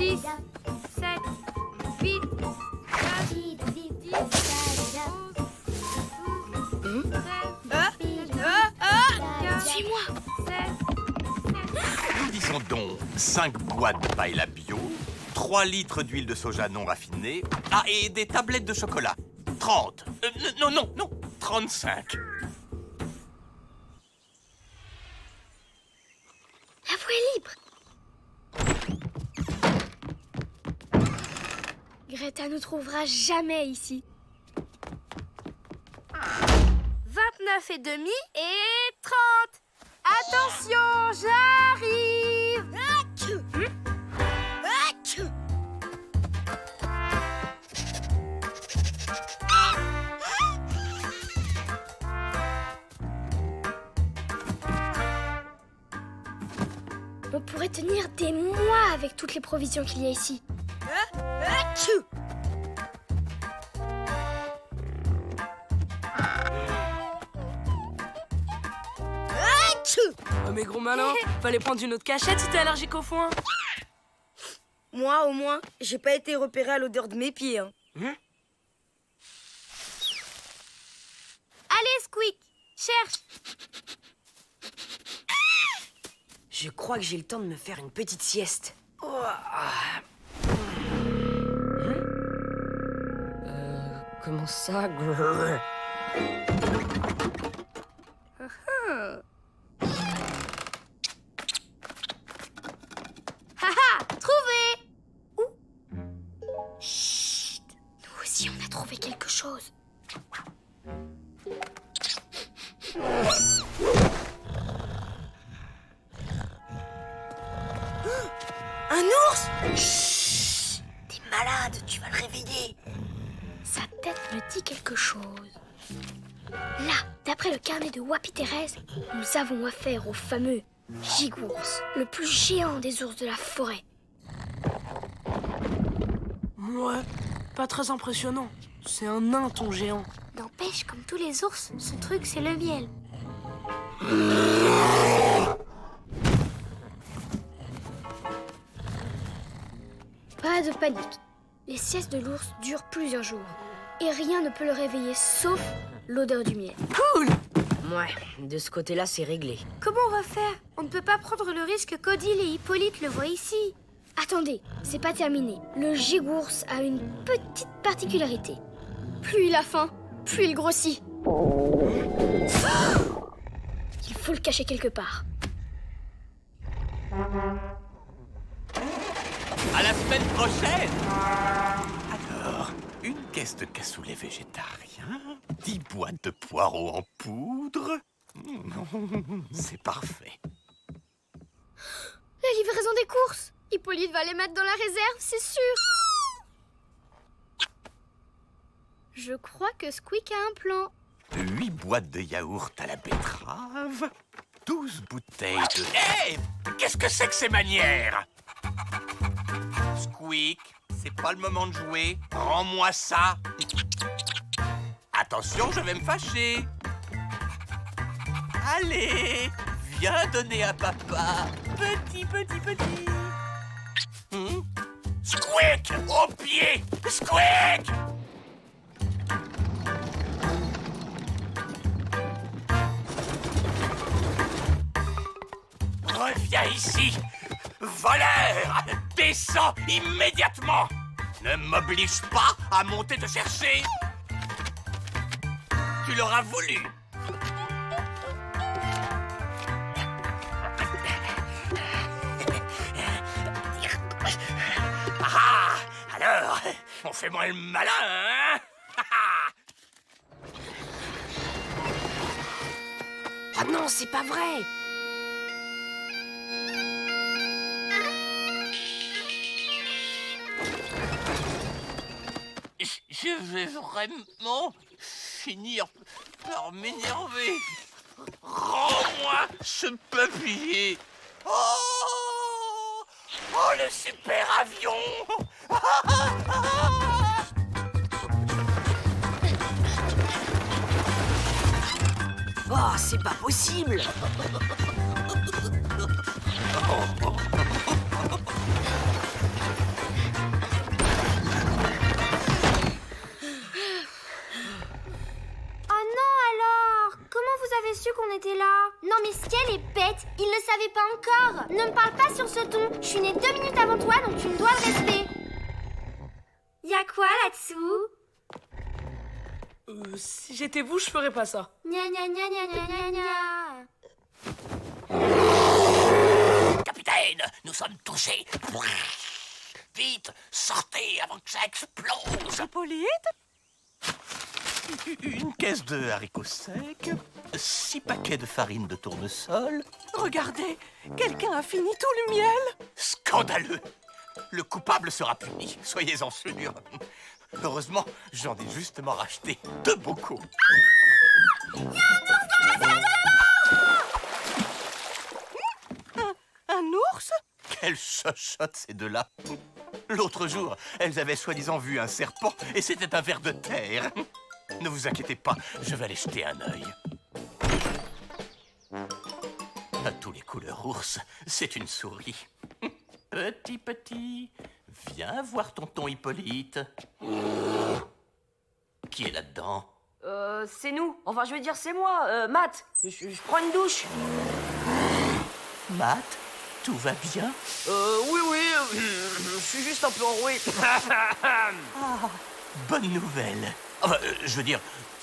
10, 7, 8, 9, 10, 11, 13, Suis-moi. 16, Nous disons donc 5 boîtes de paella bio, 3 litres d'huile de soja non raffinée, et des tablettes de chocolat. 30. Non, 35. La voie est libre. Greta ne trouvera jamais ici. 29 et demi et 30. Attention, j'arrive. On pourrait tenir des mois avec toutes les provisions qu'il y a ici. Oh mais gros malin, fallait prendre une autre cachette si t'es allergique au foin. Moi, au moins, j'ai pas été repéré à l'odeur de mes pieds. Hein. Allez, Squeak, cherche. Je crois que j'ai le temps de me faire une petite sieste. Comment ça? Haha, trouvé. Chut! Nous aussi, on a trouvé quelque chose. Un ours? Chut! T'es malade, tu vas le réveiller. Sa tête me dit quelque chose. Là, d'après le carnet de Wapi Thérèse, nous avons affaire au fameux gigours, le plus géant des ours de la forêt. Ouais, pas très impressionnant. C'est un nain ton géant. N'empêche, comme tous les ours, ce truc c'est le miel. Pas de panique. Les siestes de l'ours durent plusieurs jours. Et rien ne peut le réveiller sauf l'odeur du miel. Cool! Ouais, de ce côté-là, c'est réglé. Comment on va faire? On ne peut pas prendre le risque qu'Odile et Hippolyte le voient ici. Attendez, c'est pas terminé. Le gigours a une petite particularité. Plus il a faim, plus il grossit. Il faut le cacher quelque part. À la semaine prochaine. Alors, une caisse de cassoulet végétarien, 10 boîtes de poireaux en poudre. C'est parfait. La livraison des courses. Hippolyte va les mettre dans la réserve, c'est sûr. Je crois que Squeak a un plan. 8 boîtes de yaourt à la betterave, 12 bouteilles de... Hé! Qu'est-ce que c'est que ces manières? Squeak, c'est pas le moment de jouer. Rends-moi ça. Attention, je vais me fâcher. Allez, viens donner à papa. Petit. Squeak, au pied. Squeak! Reviens ici! Voleur! Descends immédiatement! Ne m'oblige pas à monter te chercher! Tu l'auras voulu! Ah! Alors, on fait moins le malin, hein? Ah non, c'est pas vrai. Je vais vraiment finir par m'énerver. Rends-moi ce papier. Oh, le super avion. Oh, c'est pas possible. Non mais Ciel est bête, il ne savait pas encore. Ne me parle pas sur ce ton, je suis née 2 minutes avant toi, donc tu me dois le respect. Y'a quoi là-dessous? Si j'étais vous, je ferais pas ça. Gna gna gna gna gna gna gna. Capitaine, nous sommes touchés. Vite, sortez avant que ça explose. Hippolyte? Une caisse de haricots secs, 6 paquets de farine de tournesol. Regardez, quelqu'un a fini tout le miel. Scandaleux! Le coupable sera puni, soyez-en sûrs. Heureusement, j'en ai justement racheté 2 bocaux. Un ours? Quelle chochotte ces deux-là! L'autre jour, elles avaient soi-disant vu un serpent et c'était un ver de terre. Ne vous inquiétez pas, je vais aller jeter un œil. À tous les couleurs ours, c'est une souris. Petit, viens voir tonton Hippolyte. Qui est là-dedans? C'est nous. Enfin, je veux dire, c'est moi, Matt. Je prends une douche. Matt, tout va bien? Oui, je suis juste un peu enroué. Bonne nouvelle. Enfin, je veux dire,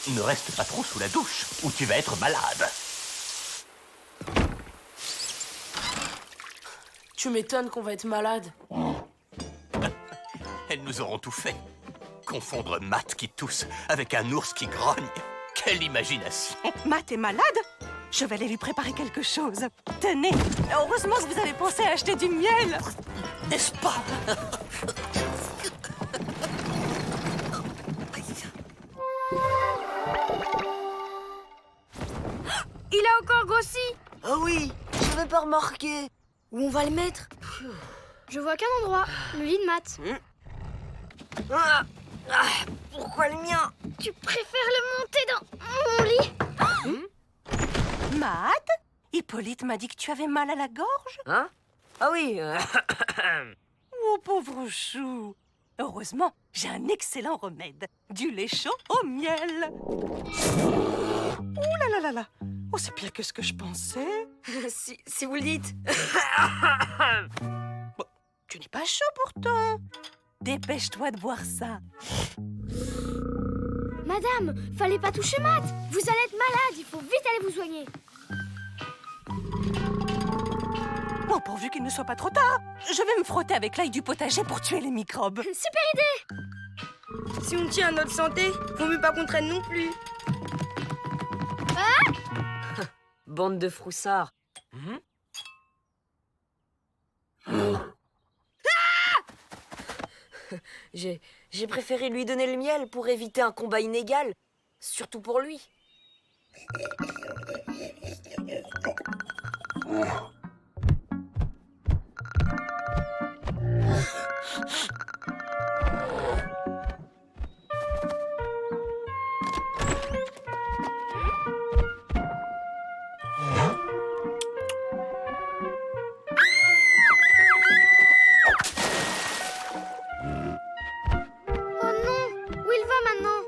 ne reste pas trop sous la douche, ou tu vas être malade. Tu m'étonnes qu'on va être malade. Elles nous auront tout fait. Confondre Matt qui tousse avec un ours qui grogne. Quelle imagination! Matt est malade? Je vais aller lui préparer quelque chose. Tenez, heureusement que vous avez pensé à acheter du miel. N'est-ce pas? Il a encore grossi. Ah oui, j'avais pas remarqué. Où on va le mettre? Je vois qu'un endroit, le lit de Matt. Pourquoi le mien? Tu préfères le monter dans mon lit? Matt? Hippolyte m'a dit que tu avais mal à la gorge. Hein? Ah oui. Oh, pauvre chou. Heureusement, j'ai un excellent remède. Du lait chaud au miel. Oh là là là là. Oh, c'est pire que ce que je pensais. si vous le dites. Tu n'es pas chaud pourtant. Dépêche-toi de boire ça. Madame, fallait pas toucher Matt. Vous allez être malade, il faut vite aller vous soigner. Bon, pourvu qu'il ne soit pas trop tard. Je vais me frotter avec l'ail du potager pour tuer les microbes. Super idée. Si on tient à notre santé, faut mieux pas qu'on traîne non plus. Bande de froussards. J'ai préféré lui donner le miel pour éviter un combat inégal. Surtout pour lui. Oh non, où il va maintenant?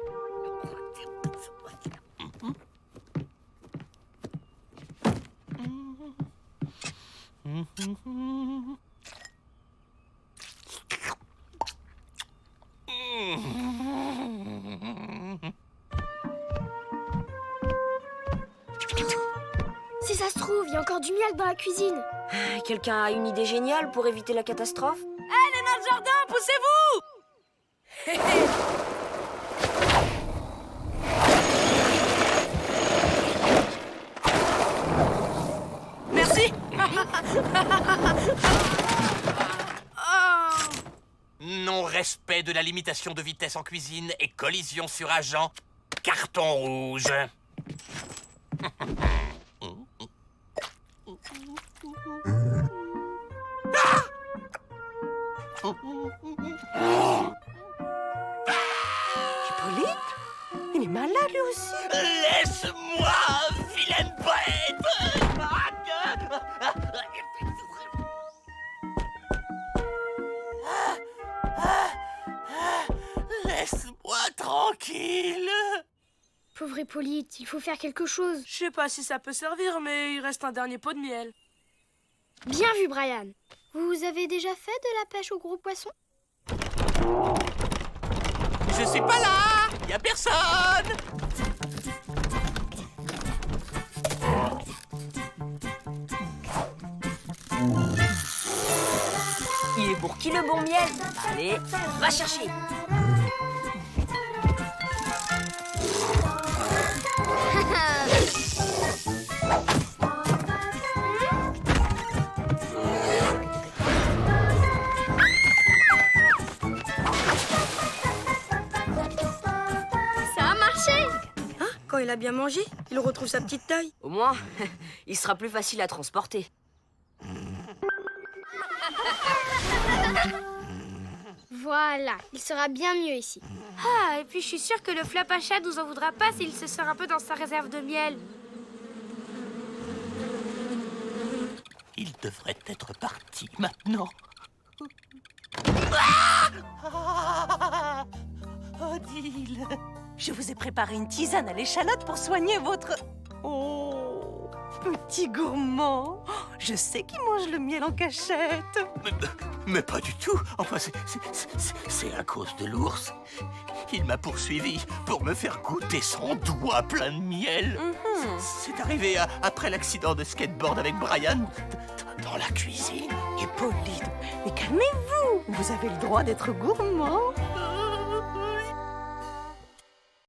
Si ça se trouve, il y a encore du miel dans la cuisine. Quelqu'un a une idée géniale pour éviter la catastrophe? Allez dans le jardin, poussez-vous! Merci! Non-respect de la limitation de vitesse en cuisine et collision sur agent. Carton rouge. Hippolyte? Il est malade lui aussi. Laisse-moi, vilaine bête! Laisse-moi tranquille. Pauvre Hippolyte, il faut faire quelque chose. Je sais pas si ça peut servir, mais il reste un dernier pot de miel. Bien vu, Brian. Vous avez déjà fait de la pêche aux gros poissons? Je suis pas là! Y a personne! Il est pour qui le bon miel? Allez, va chercher. Ça a marché! Quand il a bien mangé, il retrouve sa petite taille. Au moins, il sera plus facile à transporter. Voilà, il sera bien mieux ici. Ah, et puis je suis sûre que le flap à chat nous en voudra pas s'il se sert un peu dans sa réserve de miel. Il devrait être parti maintenant. Odile, je vous ai préparé une tisane à l'échalote pour soigner votre... Oh, petit gourmand. Je sais qu'il mange le miel en cachette. Mais pas du tout. Enfin, c'est à cause de l'ours. Il m'a poursuivi pour me faire goûter son doigt plein de miel. C'est arrivé après l'accident de skateboard avec Brian dans la cuisine. Hippolyte, mais calmez-vous. Vous avez le droit d'être gourmand.